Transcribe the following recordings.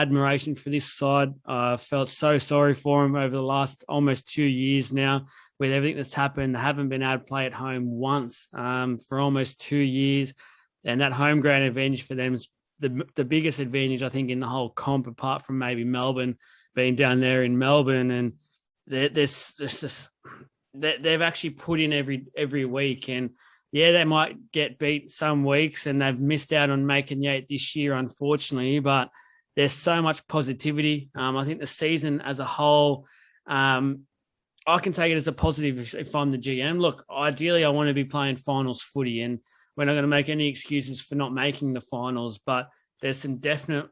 admiration for this side. I felt so sorry for them over the last almost 2 years now with everything that's happened. They haven't been able to play at home once for almost 2 years. And that home ground advantage for them is the biggest advantage, I think, in the whole comp, apart from maybe Melbourne, being down there in Melbourne. And they've actually put in every week. And yeah, they might get beat some weeks and they've missed out on making the 8 this year, unfortunately, but there's so much positivity. I think the season as a whole, I can take it as a positive if I'm the GM. Look, ideally, I want to be playing finals footy, and we're not going to make any excuses for not making the finals, but there's some definite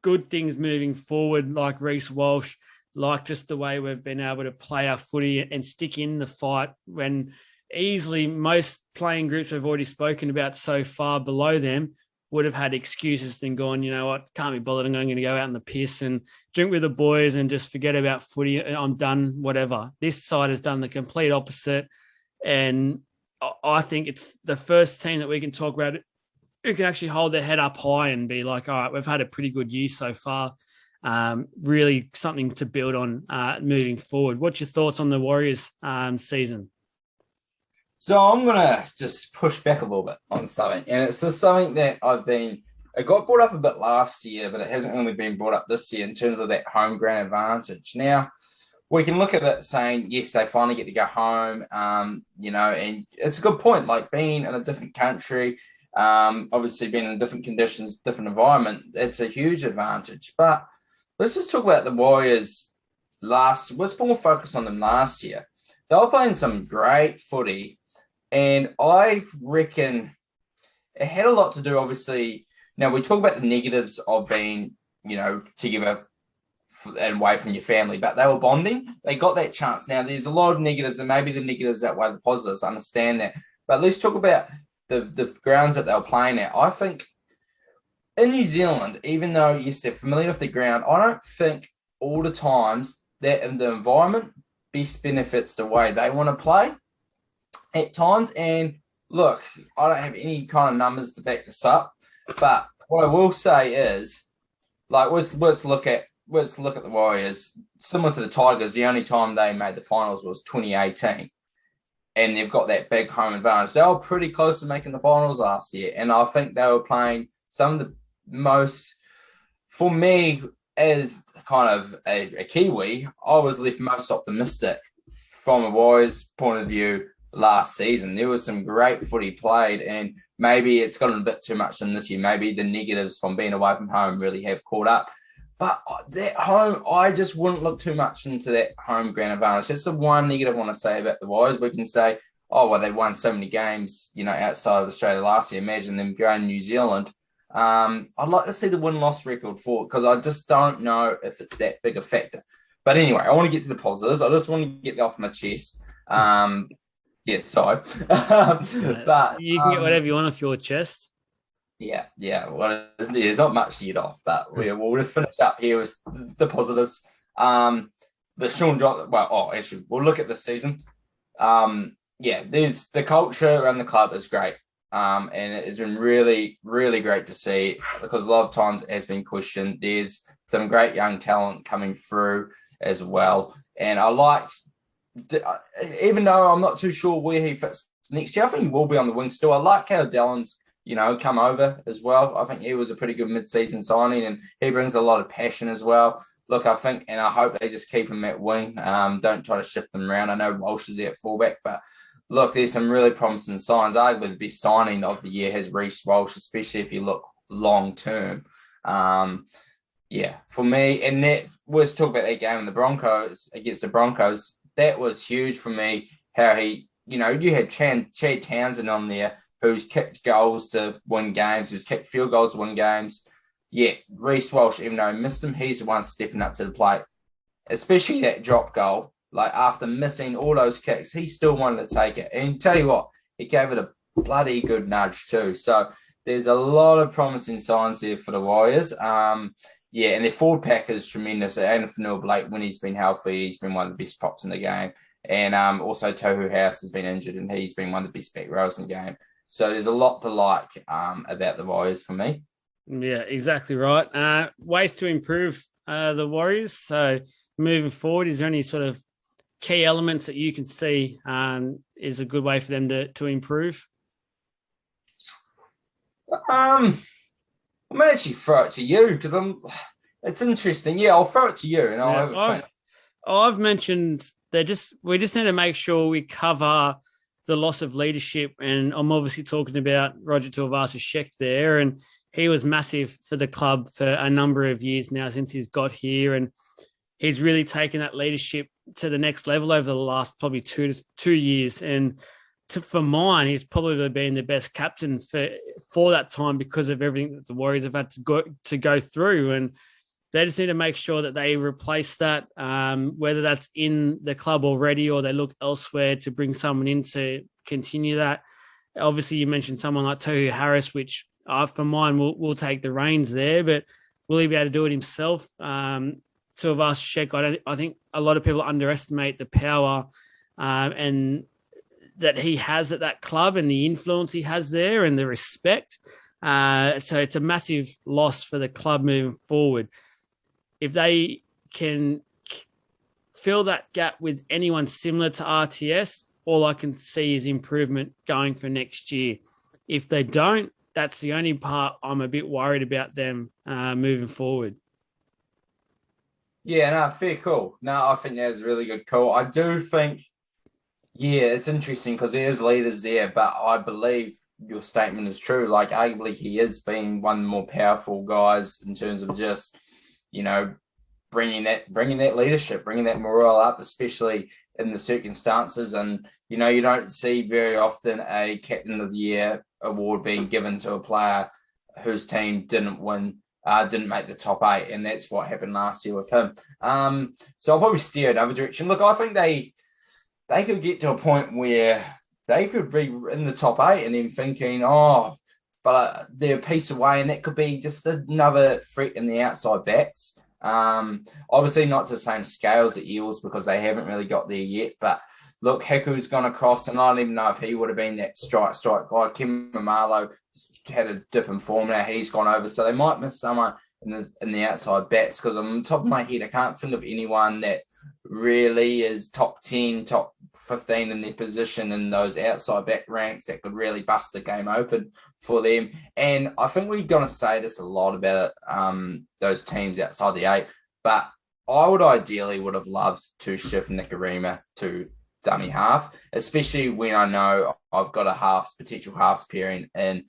good things moving forward, like Reece Walsh, like just the way we've been able to play our footy and stick in the fight when easily most playing groups we've already spoken about so far below them would have had excuses then gone, you know what, can't be bothered. I'm going to go out in the piss and drink with the boys and just forget about footy. I'm done, whatever. This side has done the complete opposite. And I think it's the first team that we can talk about who can actually hold their head up high and be like, all right, we've had a pretty good year so far. Really something to build on moving forward. What's your thoughts on the Warriors season? So I'm going to just push back a little bit on something. And it's just something that it got brought up a bit last year, but it hasn't really been brought up this year in terms of that home ground advantage. Now, we can look at it saying, yes, they finally get to go home, and it's a good point, like being in a different country, obviously being in different conditions, different environment, it's a huge advantage. But let's just talk about the Warriors let's more focus on them last year. They were playing some great footy, and I reckon it had a lot to do, obviously. Now, we talk about the negatives of being, together and away from your family, but they were bonding. They got that chance. Now, there's a lot of negatives, and maybe the negatives outweigh the positives. I understand that. But let's talk about the grounds that they were playing at. I think in New Zealand, even though, yes, they're familiar with the ground, I don't think all the times that in the environment best benefits the way they want to play at times. And look, I don't have any kind of numbers to back this up, but what I will say is, like, let's look at the Warriors. Similar to the Tigers, the only time they made the finals was 2018, and they've got that big home advantage. They were pretty close to making the finals last year, and I think they were playing some of the most, for me, as kind of a Kiwi, I was left most optimistic from a Warriors point of view last season. There was some great footy played, and maybe it's gotten a bit too much in this year. Maybe the negatives from being away from home really have caught up. But that home, I just wouldn't look too much into that home ground advantage. That's the one negative I want to say about the Warriors. We can say, oh, well, they won so many games, outside of Australia last year. Imagine them going to New Zealand. I'd like to see the win-loss record for it, because I just don't know if it's that big a factor. But anyway, I want to get to the positives. I just want to get it off my chest. Yeah, sorry. But you can get whatever you want off your chest. Yeah. Well, there's not much to get off, but we'll just finish up here with the positives. The Sean John. Well, actually, we'll look at this season. There's the culture around the club is great. And it has been really, really great to see, because a lot of times it has been questioned. There's some great young talent coming through as well. And I like, even though I'm not too sure where he fits next year, I think he will be on the wing still. I like how Dallon's, come over as well. I think he was a pretty good mid-season signing, and he brings a lot of passion as well. Look, I think, and I hope they just keep him at wing. Don't try to shift them around. I know Walsh is there at fullback, but look, there's some really promising signs. Arguably, the best signing of the year has Reece Walsh, especially if you look long-term. For me, and let's talk about that game in the Broncos, against the Broncos. That was huge for me, how he, you had Chad Townsend on there, who's kicked goals to win games, who's kicked field goals to win games. Yeah, Reece Walsh, even though he missed him, he's the one stepping up to the plate, especially that drop goal. Like, after missing all those kicks, he still wanted to take it. And tell you what, he gave it a bloody good nudge too. So there's a lot of promising signs there for the Warriors. And their forward pack is tremendous. And Fanua Blake, when he's been healthy, he's been one of the best props in the game. And also Tohu House has been injured, and he's been one of the best back rows in the game. So there's a lot to like about the Warriors for me. Yeah, exactly right. Ways to improve the Warriors. So moving forward, is there any sort of key elements that you can see is a good way for them to improve? I might actually throw it to you because it's interesting. Yeah, I'll throw it to you and I'll Yeah, have a think. I've mentioned we just need to make sure we cover the loss of leadership, and I'm obviously talking about Roger Tuivasa-Sheck there, and he was massive for the club for a number of years now since he's got here, and he's really taken that leadership to the next level over the last probably 2 years. And for mine, he's probably been the best captain for that time because of everything that the Warriors have had to go through. And they just need to make sure that they replace that, whether that's in the club already or they look elsewhere to bring someone in to continue that. Obviously, you mentioned someone like Tohu Harris, which for mine will take the reins there, but will he be able to do it himself? Tuivasa-Sheck, I think a lot of people underestimate the power and that he has at that club and the influence he has there and the respect. So it's a massive loss for the club moving forward. If they can fill that gap with anyone similar to RTS, all I can see is improvement going for next year. If they don't, that's the only part I'm a bit worried about them moving forward. Yeah, no, fair call. No, I think that's a really good call. I do think, yeah, it's interesting because there's leaders there, but I believe your statement is true. Like, arguably, he is being one of the more powerful guys in terms of just, bringing that leadership, bringing that morale up, especially in the circumstances. And you don't see very often a Captain of the Year award being given to a player whose team didn't win, didn't make the top 8, and that's what happened last year with him. So I'll probably steer another direction. Look, I think they could get to a point where they could be in the top 8 and then thinking, but they're a piece away, and that could be just another threat in the outside backs. Obviously not to the same scale as the Eels because they haven't really got there yet. But look, Hiku's gone across, and I don't even know if he would have been that strike guy. Kim Mamalo had a dip in form now; he's gone over, so they might miss someone in the outside backs. Because on the top of my head, I can't think of anyone that really is top 10, top 15 in their position in those outside back ranks that could really bust the game open for them. And I think we're going to say this a lot about those teams outside the 8, but I would have loved to shift Nikorima to dummy half, especially when I know I've got a potential halves pairing in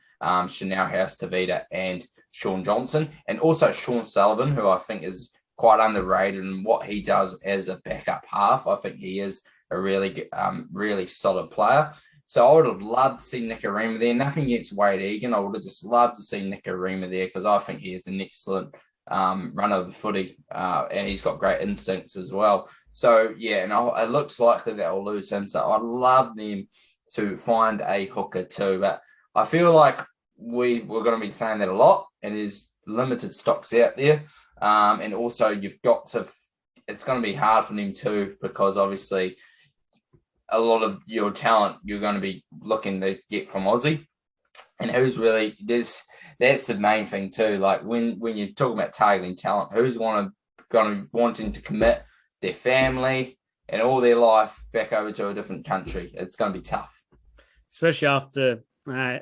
Chanel House, Tavita and Sean Johnson, and also Sean Sullivan, who I think is quite underrated in what he does as a backup half. I think he is a really, really solid player. So I would have loved to see Nikorima there. Nothing against Wade Egan. I would have just loved to see Nikorima there because I think he is an excellent runner of the footy, and he's got great instincts as well. So, yeah, and it looks likely that I'll lose him. So I'd love them to find a hooker too. But I feel like we're going to be saying that a lot, and there's limited stocks out there. And also it's going to be hard for them too, because obviously a lot of your talent you're going to be looking to get from Aussie. And who's really, that's the main thing too. Like when you're talking about targeting talent, who's wanting to commit their family and all their life back over to a different country? It's going to be tough. Especially after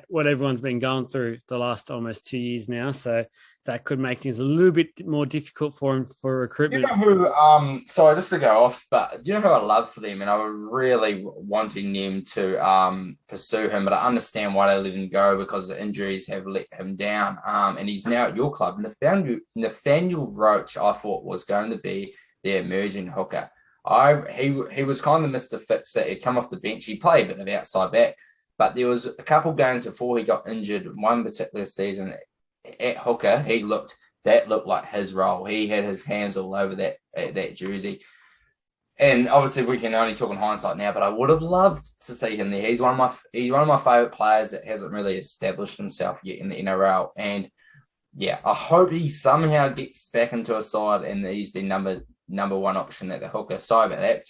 what everyone's been going through the last almost 2 years now. So that could make things a little bit more difficult for him for recruitment. You know who, sorry, just to go off, but you know who I love for them, and I was really wanting them to pursue him, but I understand why they let him go because the injuries have let him down. And he's now at your club. Nathaniel Roach, I thought, was going to be their emerging hooker. He was kind of Mr. Fix that he'd come off the bench. He played a bit of outside back, but there was a couple games before he got injured, one particular season at hooker, that looked like his role. He had his hands all over that jersey. And obviously we can only talk in hindsight now, but I would have loved to see him there. He's one of my favorite players that hasn't really established himself yet in the NRL. And yeah, I hope he somehow gets back into a side and he's the number one option at the hooker. Sorry about that.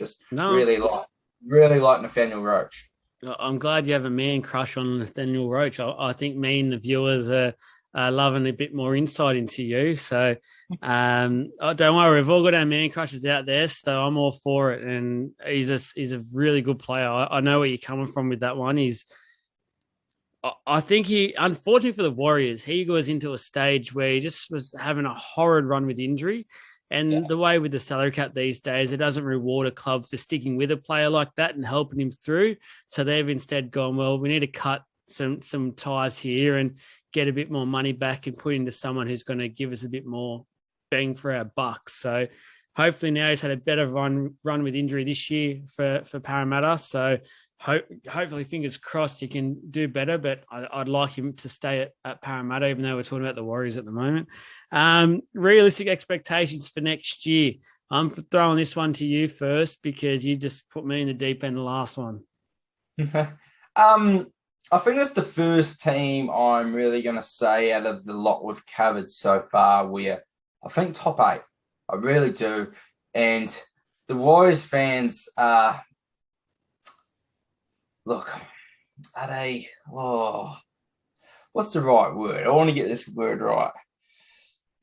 Really like Nathaniel Roach. I'm glad you have a man crush on Nathaniel Roach. I think me and the viewers are loving a bit more insight into you. So oh, don't worry, we've all got our man crushes out there, so I'm all for it. And he's a really good player. I know where you're coming from with that one. I think unfortunately for the Warriors, he goes into a stage where he just was having a horrid run with injury. And the way with the salary cap these days, it doesn't reward a club for sticking with a player like that and helping him through. So they've instead gone, well, we need to cut some ties here and get a bit more money back and put into someone who's going to give us a bit more bang for our buck. So hopefully now he's had a better run with injury this year for Parramatta. So hopefully, fingers crossed, he can do better. But I'd like him to stay at Parramatta, even though we're talking about the Warriors at the moment. Realistic expectations for next year. I'm throwing this one to you first because you just put me in the deep end the last one. I think it's the first team I'm really going to say out of the lot we've covered so far where I think top 8. I really do. And the Warriors fans are, look, are they, what's the right word? I want to get this word right.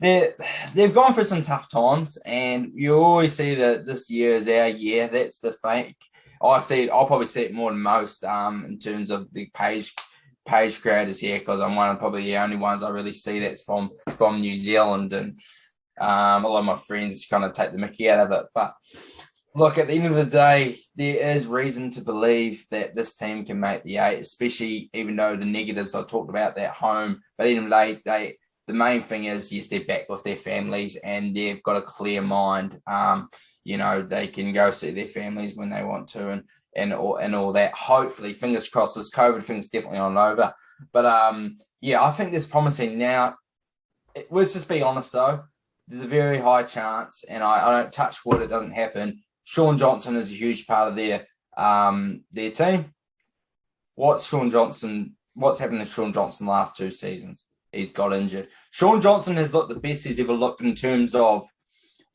They've gone through some tough times, and you always see that this year is our year. That's the fake. I'll probably see it more than most in terms of the page creators here, because I'm one of probably the only ones I really see that's from New Zealand, and a lot of my friends kind of take the mickey out of it. But look, at the end of the day, there is reason to believe that this team can make the 8, especially even though the negatives I talked about, that home. But even the main thing is, yes, they're back with their families and they've got a clear mind. They can go see their families when they want to and all that. Hopefully, fingers crossed, this COVID thing's definitely on over. But I think there's promising now. Let's just be honest though. There's a very high chance, and I don't touch wood, it doesn't happen. Shaun Johnson is a huge part of their team. What's happened to Shaun Johnson the last 2 seasons? He's got injured. Shaun Johnson has looked the best he's ever looked in terms of,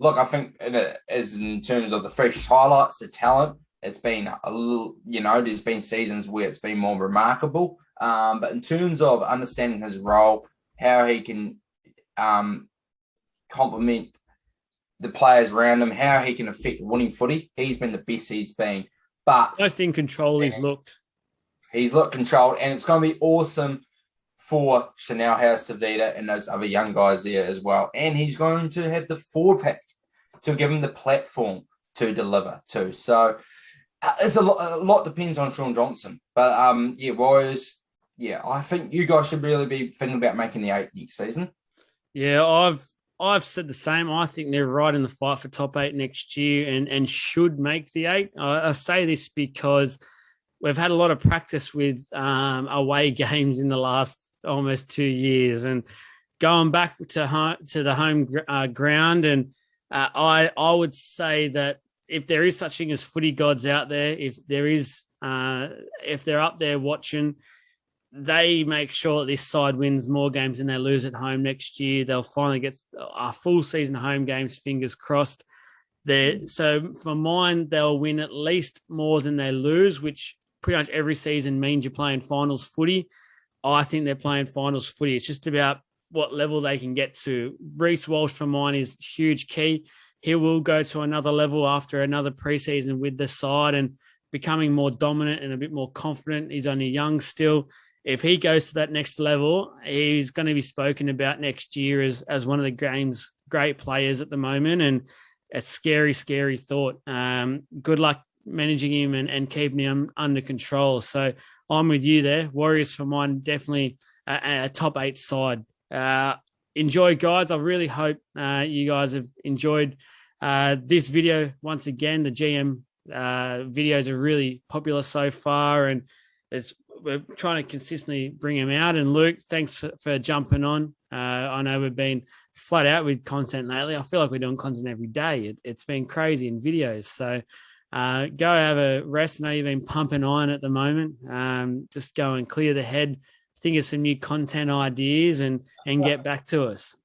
I think in terms of the fresh highlights, the talent. It's been a little, there's been seasons where it's been more remarkable. But in terms of understanding his role, how he can complement the players around him, how he can affect winning footy, he's been the best he's been. But most in control he's looked. He's looked controlled, and it's going to be awesome for Chanel House-Tavita and those other young guys there as well. And he's going to have the forward pack to give him the platform to deliver too. So it's a lot depends on Shaun Johnson. But Warriors, I think you guys should really be thinking about making the 8 next season. Yeah, I've said the same. I think they're right in the fight for top 8 next year and should make the 8. I say this because we've had a lot of practice with away games in the last almost 2 years, and going back to the home ground. And I would say that if there is such thing as footy gods out there, if they're up there watching, they make sure that this side wins more games than they lose at home next year. They'll finally get a full season of home games, fingers crossed. So for mine, they'll win at least more than they lose, which pretty much every season means you're playing finals footy. I think they're playing finals footy. It's just about what level they can get to. Reece Walsh for mine is huge key. He will go to another level after another preseason with the side and becoming more dominant and a bit more confident. He's only young still. If he goes to that next level, he's going to be spoken about next year as one of the game's great players at the moment. And a scary, scary thought. Good luck managing him and keeping him under control. So I'm with you there. Warriors for mine, definitely a top 8 side. Enjoy, guys. I really hope you guys have enjoyed this video. Once again, the GM videos are really popular so far, and we're trying to consistently bring them out. And Luke, thanks for jumping on. I know we've been flat out with content lately. I feel like we're doing content every day. It's been crazy in videos. So go have a rest. I know you've been pumping iron at the moment. Just go and clear the head, think of some new content ideas and get back to us.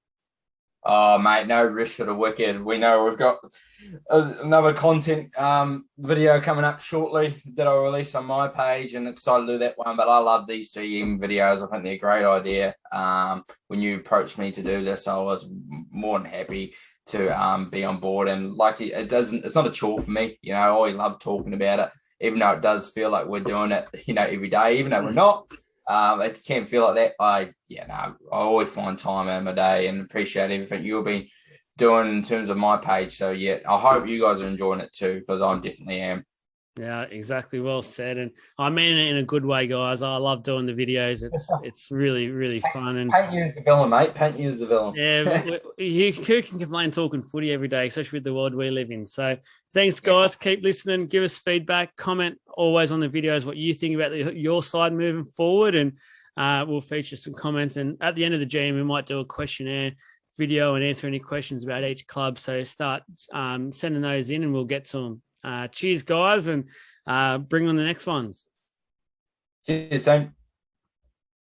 Oh, mate, no risk for the wicked. We know we've got another content video coming up shortly that I'll release on my page, and excited to do that one. But I love these GM videos. I think they're a great idea. When you approached me to do this, I was more than happy to be on board. And like it's not a chore for me. You know, I always love talking about it, even though it does feel like we're doing it, you know, every day, even though we're not. It can feel like that. I always find time in my day and appreciate everything you've been doing in terms of my page. So yeah, I hope you guys are enjoying it too, because I definitely am. Yeah, exactly. Well said. And I mean it in a good way, guys. I love doing the videos. It's really, really fun. And paint you as the villain, mate. Paint you as the villain. Yeah, who can complain talking footy every day, especially with the world we live in. So thanks, guys. Keep listening. Give us feedback. Comment always on the videos what you think about your side moving forward, and we'll feature some comments. And at the end of the GM, we might do a questionnaire video and answer any questions about each club. So start sending those in, and we'll get to them. Cheers, guys, and bring on the next ones. Cheers, team.